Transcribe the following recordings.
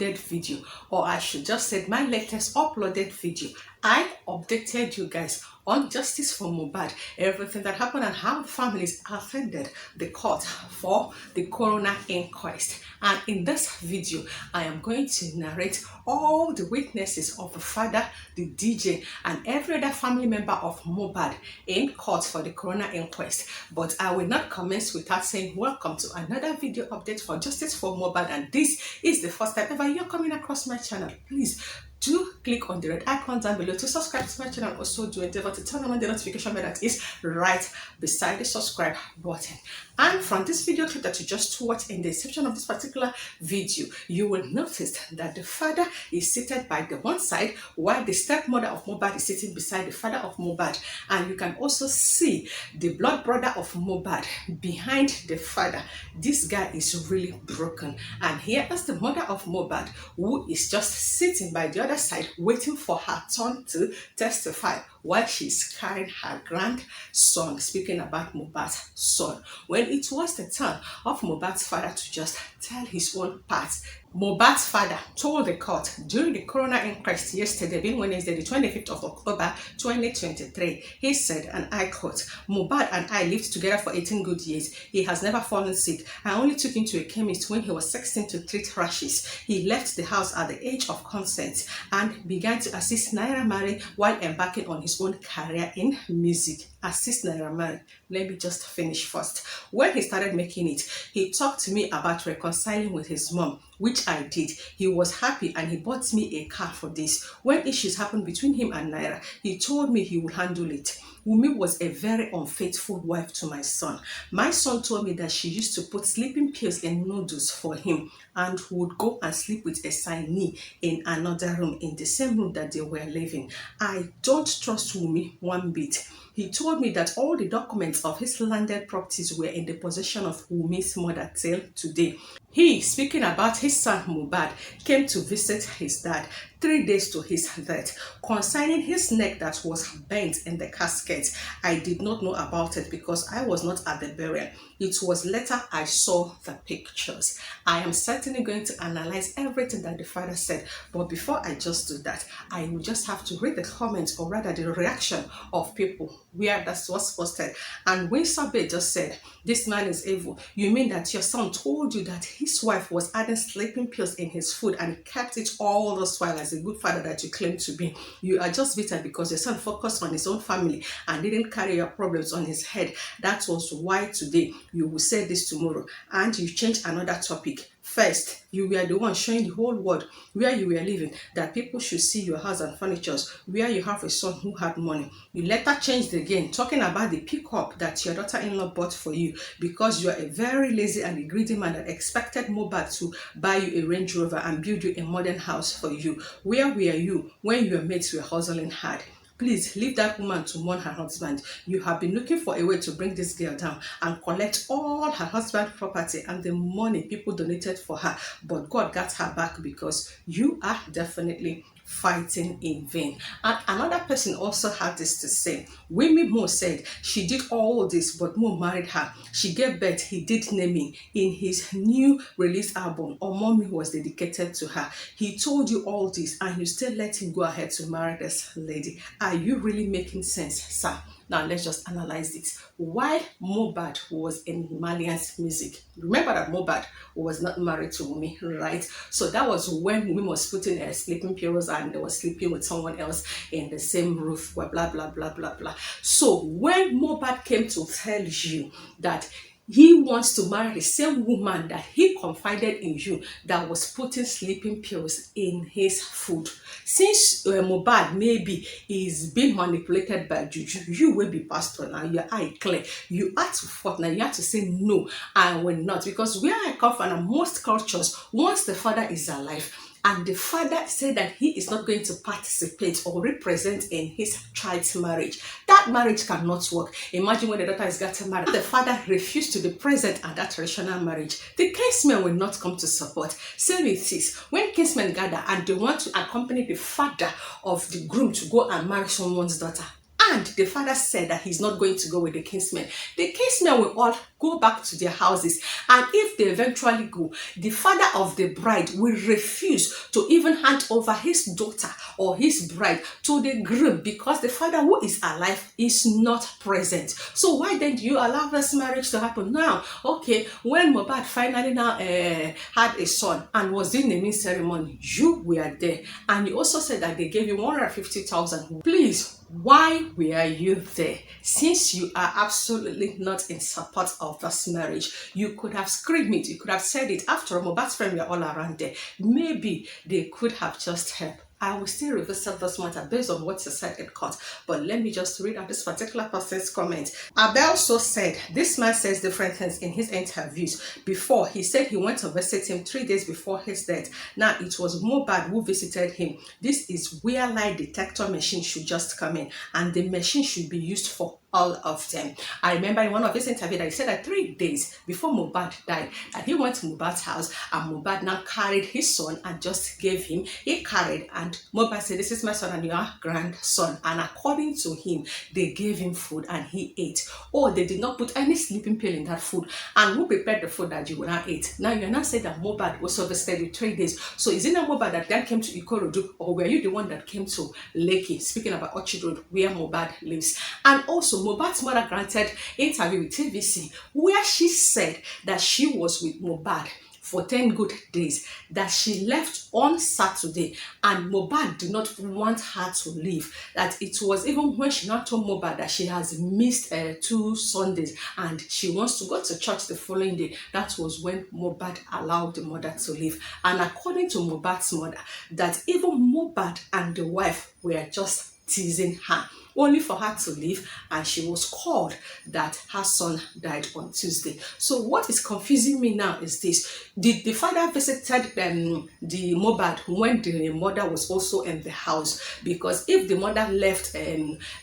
uploaded video, or I should just say my latest uploaded video. I updated you guys on Justice for Mohbad, everything that happened and how families attended the court for the coroner inquest. And in this video, I am going to narrate all the witnesses of the father, the DJ, and every other family member of Mohbad in court for the coroner inquest. But I will not commence without saying welcome to another video update for Justice for Mohbad. And this is the first time ever you're coming across my channel. Please do click on the red icon down below to subscribe to my channel. Also do endeavor to turn on the notification bell that is right beside the subscribe button. And from this video clip that you just watched, in the description of this particular video, you will notice that the father is seated by the one side while the stepmother of Mohbad is sitting beside the father of Mohbad. And you can also see the blood brother of Mohbad behind the father. This guy is really broken. And here is the mother of Mohbad, who is just sitting by the other side waiting for her turn to testify while she's carrying her grandson, speaking about Mohbad's son. When it was the turn of Mohbad's father to just tell his own part, Mohbad's father told the court during the coroner inquest yesterday, being Wednesday, the 25th of October 2023, he said, and I quote, "Mohbad and I lived together for 18 good years. He has never fallen sick. I only took him to a chemist when he was 16 to treat rashes. He left the house at the age of consent and began to assist NairaMarley while embarking on his own career in music." Assist NairaMarley. Let me just finish first. When he started making it, he talked to me about reconciling with his mom, which I did. He was happy and he bought me a car for this. When issues happened between him and Naira, he told me he would handle it. Wunmi was a very unfaithful wife to my son. My son told me that she used to put sleeping pills in noodles for him and would go and sleep with a signee in another room, in the same room that they were living. I don't trust Wunmi one bit. He told me that all the documents of his landed properties were in the possession of Wunmi's mother till today. He, speaking about his son Mohbad, came to visit his dad 3 days to his death. Concerning his neck that was bent in the casket, I did not know about it because I was not at the burial. It was later I saw the pictures. I am certainly going to analyze everything that the father said, but before I just do that, I will just have to read the comments, or rather the reaction of people where that was posted. And when Sabe just said, "This man is evil," you mean that your son told you that his wife was adding sleeping pills in his food and he kept it all this while as a good father that you claim to be? You are just bitter because your son focused on his own family and didn't carry your problems on his head. That was why today you will say this tomorrow and you change another topic. First, you were the one showing the whole world where you were living that people should see your house and furniture, where you have a son who had money. You later changed again, talking about the pickup that your daughter-in-law bought for you because you are a very lazy and a greedy man that expected Mohbad to buy you a Range Rover and build you a modern house for you. Where were you when your mates were hustling hard? Please leave that woman to mourn her husband. You have been looking for a way to bring this girl down and collect all her husband's property and the money people donated for her. But God got her back because you are definitely fighting in vain. And another person also had this to say. Wunmi Mo said she did all this, but Mo married her. She gave birth, he did naming. In his new release album, Mommy was dedicated to her. He told you all this and you still let him go ahead to marry this lady. Are you really making sense, sir? Now let's just analyze it. Why Mohbad was in MARLIANS music. Remember that Mohbad was not married to Wunmi, right? So that was when Wunmi was putting her sleeping pills and they were sleeping with someone else in the same roof, blah, blah, blah, blah, blah. So when Mohbad came to tell you that he wants to marry the same woman that he confided in you that was putting sleeping pills in his food. Since Mohbad maybe is being manipulated by juju, you will be pastor now, your eye clear. You have to fight now, you have to say no, I will not. Because where I come from, in most cultures, once the father is alive, and the father said that he is not going to participate or represent in his child's marriage, that marriage cannot work. Imagine when the daughter is getting married, the father refused to be present at that traditional marriage. The kinsmen will not come to support. Same with this. When kinsmen gather and they want to accompany the father of the groom to go and marry someone's daughter, And the father said that he's not going to go with the kinsmen. The kinsmen will all go back to their houses, and if they eventually go, the father of the bride will refuse to even hand over his daughter or his bride to the groom, because the father who is alive is not present. So why then do you allow this marriage to happen now? Okay, when Mohbad finally now had a son and was doing the naming ceremony, you were there, and you also said that they gave you 150,000. Please, why were you there? Since you are absolutely not in support of this marriage, you could have screamed it, you could have said it. After all, Mohbad's friends were all around there. Maybe they could have just helped. I will still revisit this matter based on what you said in court, but let me just read out this particular person's comment. Abel also said, this man says different things in his interviews. Before, he said he went to visit him 3 days before his death. Now, it was Mohbad who visited him. This is where lie detector machine should just come in, and the machine should be used for all of them. I remember in one of his interviews that he said that 3 days before Mohbad died, that he went to Mohbad's house, and Mohbad now carried his son and just gave him. He carried, and Mohbad said, this is my son and your grandson. And according to him, they gave him food and he ate. Or they did not put any sleeping pill in that food. And who prepared the food that you will not eat? Now you're not saying that Mohbad was visited in 3 days. So is it not Mohbad that then came to Ikorodu, or were you the one that came to Lekki? Speaking about Orchard Road, where Mohbad lives. And also, Mohbad's mother granted interview with TVC, where she said that she was with Mohbad for 10 good days, that she left on Saturday, and Mohbad did not want her to leave. That it was even when she now told Mohbad that she has missed 2 Sundays and she wants to go to church the following day. That was when Mohbad allowed the mother to leave. And according to Mohbad's mother, that even Mohbad and the wife were just teasing her, only for her to leave, and she was called that her son died on Tuesday. So what is confusing me now is this: did the father visited the Mohbad when the mother was also in the house? Because if the mother left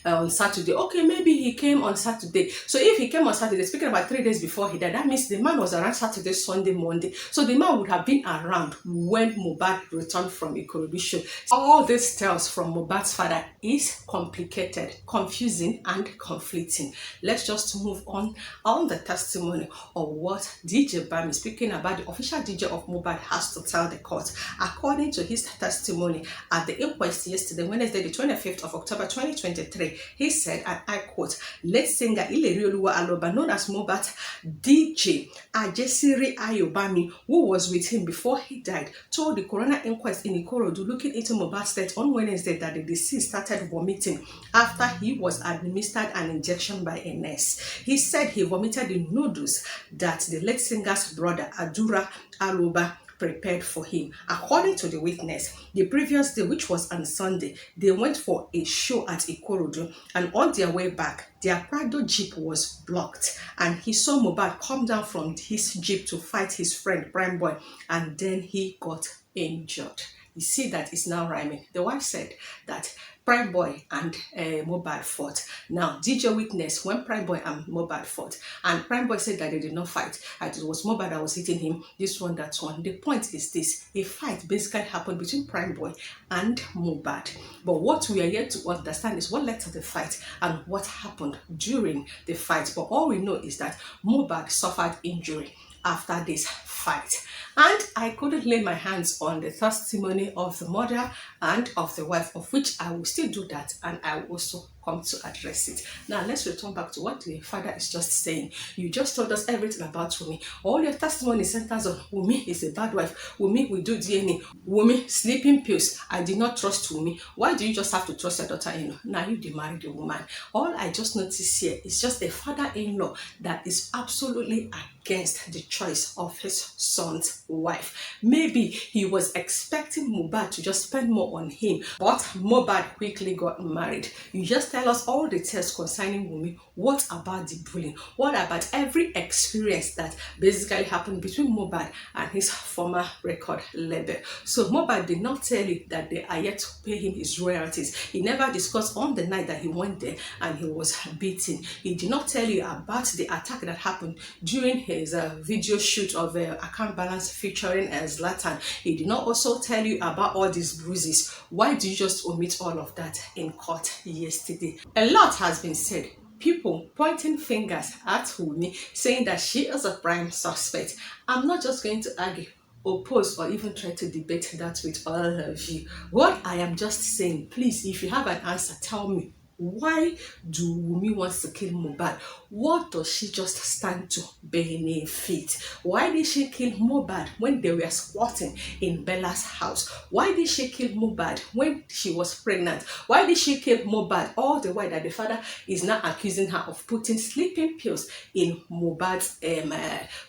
on Saturday, okay, maybe he came on Saturday. So if he came on Saturday, speaking about 3 days before he died, that means the man was around Saturday, Sunday, Monday. So the man would have been around when Mohbad returned from Ikorodu. All these tales from Mohbad's father is complicated, confusing, and conflicting. Let's just move on the testimony of what DJ Bami, speaking about the official DJ of Mohbad, has to tell the court. According to his testimony at the inquest yesterday, Wednesday, the 25th of October 2023, he said, and I quote, late singer Ilerioluwa Aloba, known as Mohbad DJ Ajesiri Ayobami, who was with him before he died, told the coroner inquest in Ikorodu looking into Mohbad's death on Wednesday that the deceased started vomiting after he was administered an injection by a nurse. He said he vomited the noodles that the late singer's brother Adura Aloba prepared for him. According to the witness, the previous day, which was on Sunday, they went for a show at Ikorodu, and on their way back, their Prado jeep was blocked, and he saw Mohbad come down from his jeep to fight his friend Prime Boy, and then he got injured. You see that it's now rhyming. The wife said that Prime Boy and Mohbad fought. Now, DJ witnessed when Prime Boy and Mohbad fought, and Prime Boy said that they did not fight, that it was Mohbad that was hitting him, this one, that one. The point is this: a fight basically happened between Prime Boy and Mohbad. But what we are yet to understand is what led to the fight and what happened during the fight. But all we know is that Mohbad suffered injury after this fight. And I couldn't lay my hands on the testimony of the mother and of the wife, of which I will still do that, and I will also come to address it. Now let's return back to what the father is just saying. You just told us everything about Wunmi. All your testimony centers on Wunmi is a bad wife. Wunmi will do DNA. Wunmi sleeping pills. I did not trust Wunmi. Why do you just have to trust your daughter-in-law? Now you demarried the woman. All I just noticed here is just a father-in-law that is absolutely against the choice of his son's wife. Maybe he was expecting Mohbad to just spend more on him, but Mohbad quickly got married. You just tell us all the details concerning Wunmi. What about the bullying? What about every experience that basically happened between Mohbad and his former record label? So Mohbad did not tell you that they are yet to pay him his royalties. He never discussed on the night that he went there and he was beaten. He did not tell you about the attack that happened during his video shoot of account balance featuring Zlatan. He did not also tell you about all these bruises. Why do you just omit all of that in court yesterday? A lot has been said. People pointing fingers at Wunmi, saying that she is a prime suspect. I'm not just going to argue, oppose, or even try to debate that with all of you. What I am just saying, please, if you have an answer, tell me. Why do Wunmi wants to kill Mohbad? What does she just stand to benefit? Why did she kill Mohbad when they were squatting in Bella's house? Why did she kill Mohbad when she was pregnant? Why did she kill Mohbad all the while that the father is now accusing her of putting sleeping pills in Mohbad's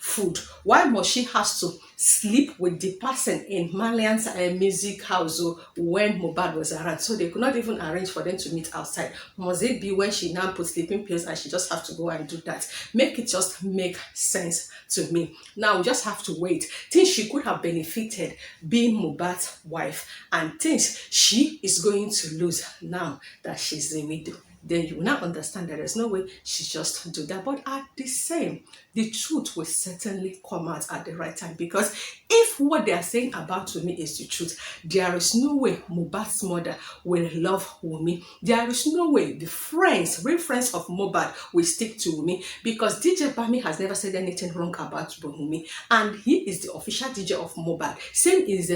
food? Why must she have to sleep with the person in MARLIANS music house when Mohbad was around? So they could not even arrange for them to meet outside. Must it be when she now puts sleeping pills and she just have to go and do that? Make it just make sense to me. Now we just have to wait. Things she could have benefited being Mohbad's wife, and things she is going to lose now that she's a widow. Then you will now understand that there's no way she just do that. But at the same, the truth will certainly come out at the right time, because if what they are saying about Wunmi is the truth, there is no way Mohbad's mother will love Wunmi. There is no way the real friends of Mohbad will stick to Wunmi, because DJ Bami has never said anything wrong about Wunmi, and he is the official DJ of Mohbad. Same is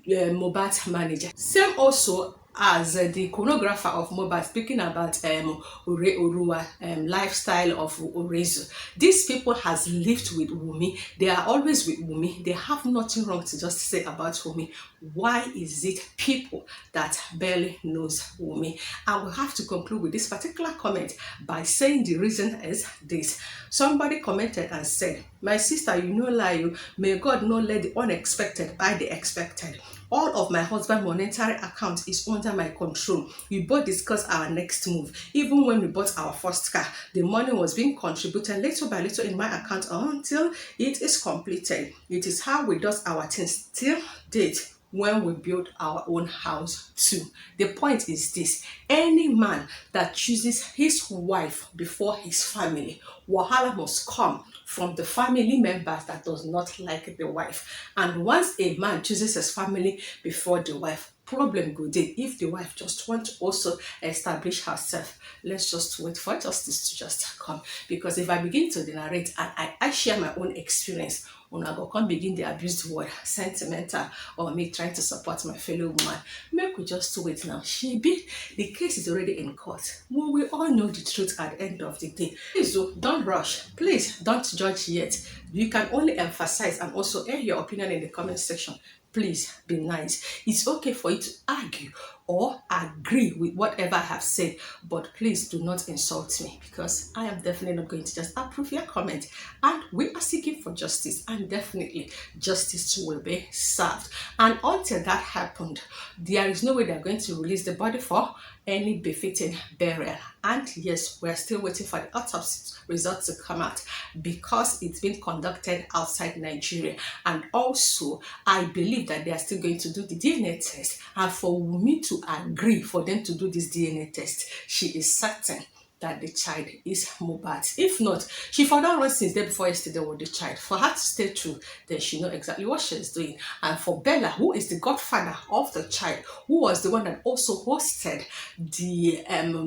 Mohbad's manager. Same also as the choreographer of Mohbad, speaking about Ure Orua, lifestyle of Orezu. These people has lived with Wunmi. They are always with Wunmi. They have nothing wrong to just say about Wunmi. Why is it people that barely knows Wunmi? I will have to conclude with this particular comment by saying the reason is this. Somebody commented and said, "My sister, you know lie, may God not let the unexpected by the expected. All of my husband's monetary account is under my control. We both discussed our next move. Even when we bought our first car, the money was being contributed little by little in my account until it is completed. It is how we do our things till date when we build our own house too." The point is this: any man that chooses his wife before his family, wahala must come from the family members that does not like the wife. And once a man chooses his family before the wife, problem go dey. If the wife just want to also establish herself, let's just wait for justice to just come. Because if I begin to narrate and I share my own experience, una go come begin the abused word sentimental, or me trying to support my fellow woman. Make we just wait now. The case is already in court. We will all know the truth at the end of the day. Please don't rush. Please don't judge yet. You can only emphasize and also air your opinion in the comment section. Please be nice. It's okay for you to argue or agree with whatever I have said, but please do not insult me, because I am definitely not going to just approve your comment. And we are seeking for justice, and definitely justice will be served. And until that happened, there is no way they're going to release the body for any befitting burial. And yes, we're still waiting for the autopsy results to come out, because it's been conducted outside Nigeria. And also, I believe that they are still going to do the DNA test. And for me to agree for them to do this DNA test, she is certain that the child is Mohbad's. If not, she found out since day before yesterday with the child. For her to stay true, then she know exactly what she's doing. And for Bella, who is the godfather of the child, who was the one that also hosted the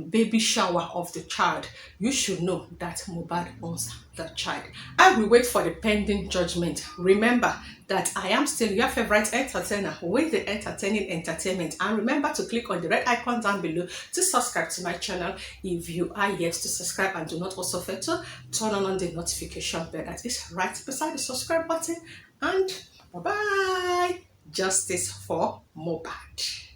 baby shower of the child, you should know that Mohbad owns the child. I will wait for the pending judgment. Remember that I am still your favorite entertainer with the entertaining entertainment. And remember to click on the red icon down below to subscribe to my channel if you are yet to subscribe, and do not also forget to turn on the notification bell that is right beside the subscribe button. And bye bye. Justice for Mohbad.